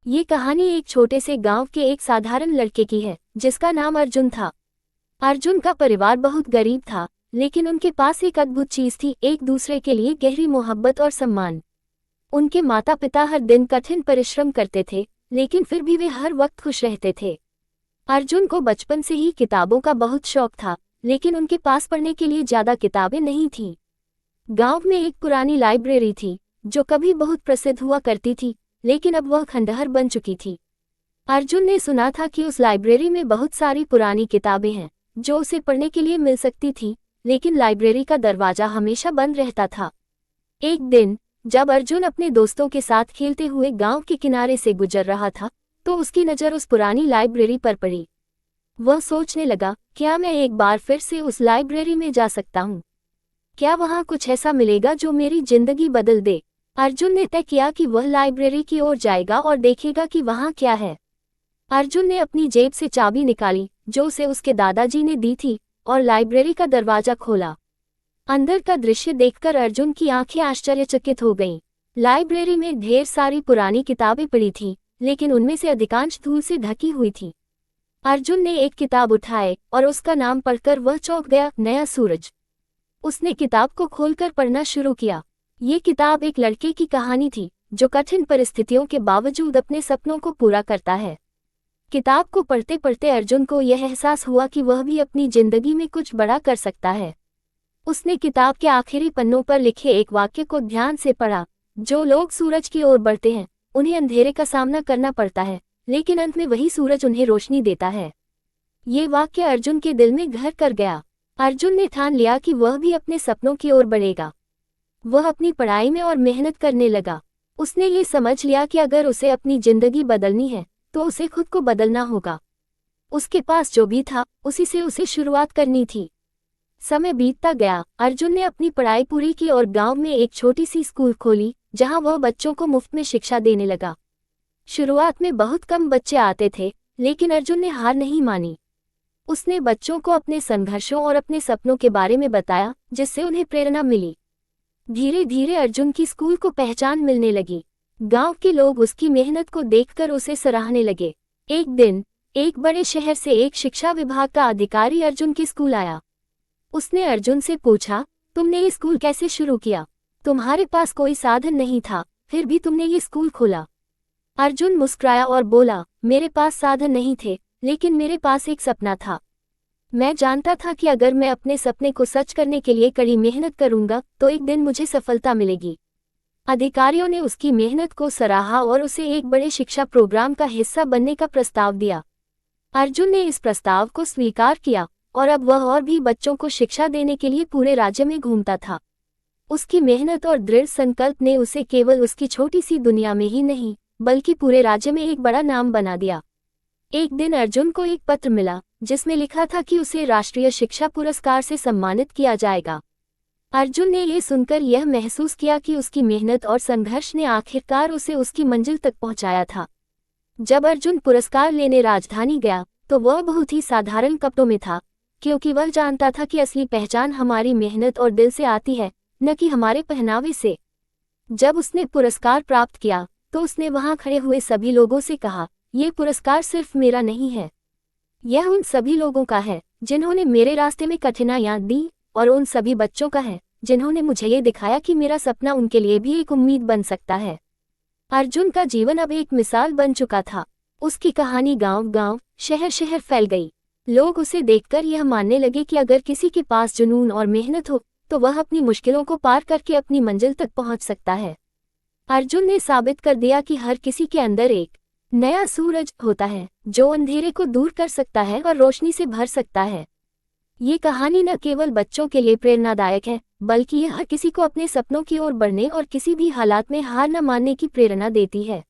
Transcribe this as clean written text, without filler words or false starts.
ये कहानी एक छोटे से गांव के एक साधारण लड़के की है जिसका नाम अर्जुन था। अर्जुन का परिवार बहुत गरीब था, लेकिन उनके पास एक अद्भुत चीज थी, एक दूसरे के लिए गहरी मोहब्बत और सम्मान। उनके माता पिता हर दिन कठिन परिश्रम करते थे, लेकिन फिर भी वे हर वक्त खुश रहते थे। अर्जुन को बचपन से ही किताबों का बहुत शौक था, लेकिन उनके पास पढ़ने के लिए ज्यादा किताबें नहीं थीं। गांव में एक पुरानी लाइब्रेरी थी जो कभी बहुत प्रसिद्ध हुआ करती थी, लेकिन अब वह खंडहर बन चुकी थी। अर्जुन ने सुना था कि उस लाइब्रेरी में बहुत सारी पुरानी किताबें हैं जो उसे पढ़ने के लिए मिल सकती थी, लेकिन लाइब्रेरी का दरवाजा हमेशा बंद रहता था। एक दिन जब अर्जुन अपने दोस्तों के साथ खेलते हुए गांव के किनारे से गुजर रहा था, तो उसकी नज़र उस पुरानी लाइब्रेरी पर पड़ी। वह सोचने लगा, क्या मैं एक बार फिर से उस लाइब्रेरी में जा सकता हूँ? क्या वहाँ कुछ ऐसा मिलेगा जो मेरी जिंदगी बदल दे? अर्जुन ने तय किया कि वह लाइब्रेरी की ओर जाएगा और देखेगा कि वहाँ क्या है। अर्जुन ने अपनी जेब से चाबी निकाली जो उसे उसके दादाजी ने दी थी, और लाइब्रेरी का दरवाजा खोला। अंदर का दृश्य देखकर अर्जुन की आंखें आश्चर्यचकित हो गईं। लाइब्रेरी में ढेर सारी पुरानी किताबें पड़ी थीं, लेकिन उनमें से अधिकांश धूल से ढकी हुई थीं। अर्जुन ने एक किताब उठाई और उसका नाम पढ़कर वह चौंक गया, नया सूरज। उसने किताब को खोलकर पढ़ना शुरू किया। ये किताब एक लड़के की कहानी थी जो कठिन परिस्थितियों के बावजूद अपने सपनों को पूरा करता है। किताब को पढ़ते पढ़ते अर्जुन को यह एहसास हुआ कि वह भी अपनी जिंदगी में कुछ बड़ा कर सकता है। उसने किताब के आखिरी पन्नों पर लिखे एक वाक्य को ध्यान से पढ़ा, जो लोग सूरज की ओर बढ़ते हैं उन्हें अंधेरे का सामना करना पड़ता है, लेकिन अंत में वही सूरज उन्हें रोशनी देता है। ये वाक्य अर्जुन के दिल में घर कर गया। अर्जुन ने ठान लिया कि वह भी अपने सपनों की ओर बढ़ेगा। वह अपनी पढ़ाई में और मेहनत करने लगा। उसने ये समझ लिया कि अगर उसे अपनी जिंदगी बदलनी है तो उसे खुद को बदलना होगा। उसके पास जो भी था उसी से उसे शुरुआत करनी थी। समय बीतता गया। अर्जुन ने अपनी पढ़ाई पूरी की और गांव में एक छोटी सी स्कूल खोली जहां वह बच्चों को मुफ्त में शिक्षा देने लगा। शुरुआत में बहुत कम बच्चे आते थे, लेकिन अर्जुन ने हार नहीं मानी। उसने बच्चों को अपने संघर्षों और अपने सपनों के बारे में बताया, जिससे उन्हें प्रेरणा मिली। धीरे धीरे अर्जुन की स्कूल को पहचान मिलने लगी। गांव के लोग उसकी मेहनत को देखकर उसे सराहने लगे। एक दिन एक बड़े शहर से एक शिक्षा विभाग का अधिकारी अर्जुन के स्कूल आया। उसने अर्जुन से पूछा, तुमने ये स्कूल कैसे शुरू किया? तुम्हारे पास कोई साधन नहीं था, फिर भी तुमने ये स्कूल खोला। अर्जुन मुस्कुराया और बोला, मेरे पास साधन नहीं थे, लेकिन मेरे पास एक सपना था। मैं जानता था कि अगर मैं अपने सपने को सच करने के लिए कड़ी मेहनत करूंगा तो एक दिन मुझे सफलता मिलेगी। अधिकारियों ने उसकी मेहनत को सराहा और उसे एक बड़े शिक्षा प्रोग्राम का हिस्सा बनने का प्रस्ताव दिया। अर्जुन ने इस प्रस्ताव को स्वीकार किया और अब वह और भी बच्चों को शिक्षा देने के लिए पूरे राज्य में घूमता था। उसकी मेहनत और दृढ़ संकल्प ने उसे केवल उसकी छोटी सी दुनिया में ही नहीं, बल्कि पूरे राज्य में एक बड़ा नाम बना दिया। एक दिन अर्जुन को एक पत्र मिला जिसमें लिखा था कि उसे राष्ट्रीय शिक्षा पुरस्कार से सम्मानित किया जाएगा। अर्जुन ने यह सुनकर यह महसूस किया कि उसकी मेहनत और संघर्ष ने आखिरकार उसे उसकी मंजिल तक पहुंचाया था। जब अर्जुन पुरस्कार लेने राजधानी गया तो वह बहुत ही साधारण कपड़ों में था, क्योंकि वह जानता था कि असली पहचान हमारी मेहनत और दिल से आती है, न कि हमारे पहनावे से। जब उसने पुरस्कार प्राप्त किया तो उसने वहां खड़े हुए सभी लोगों से कहा, यह पुरस्कार सिर्फ मेरा नहीं है, यह उन सभी लोगों का है जिन्होंने मेरे रास्ते में कठिनाइयां दी, और उन सभी बच्चों का है जिन्होंने मुझे ये दिखाया कि मेरा सपना उनके लिए भी एक उम्मीद बन सकता है। अर्जुन का जीवन अब एक मिसाल बन चुका था। उसकी कहानी गांव-गांव, शहर-शहर फैल गई। लोग उसे देखकर यह मानने लगे कि अगर किसी के पास जुनून और मेहनत हो तो वह अपनी मुश्किलों को पार करके अपनी मंजिल तक पहुंच सकता है। अर्जुन ने साबित कर दिया कि हर किसी के अंदर एक नया सूरज होता है जो अंधेरे को दूर कर सकता है और रोशनी से भर सकता है। ये कहानी न केवल बच्चों के लिए प्रेरणादायक है, बल्कि यह हर किसी को अपने सपनों की ओर बढ़ने और किसी भी हालात में हार न मानने की प्रेरणा देती है।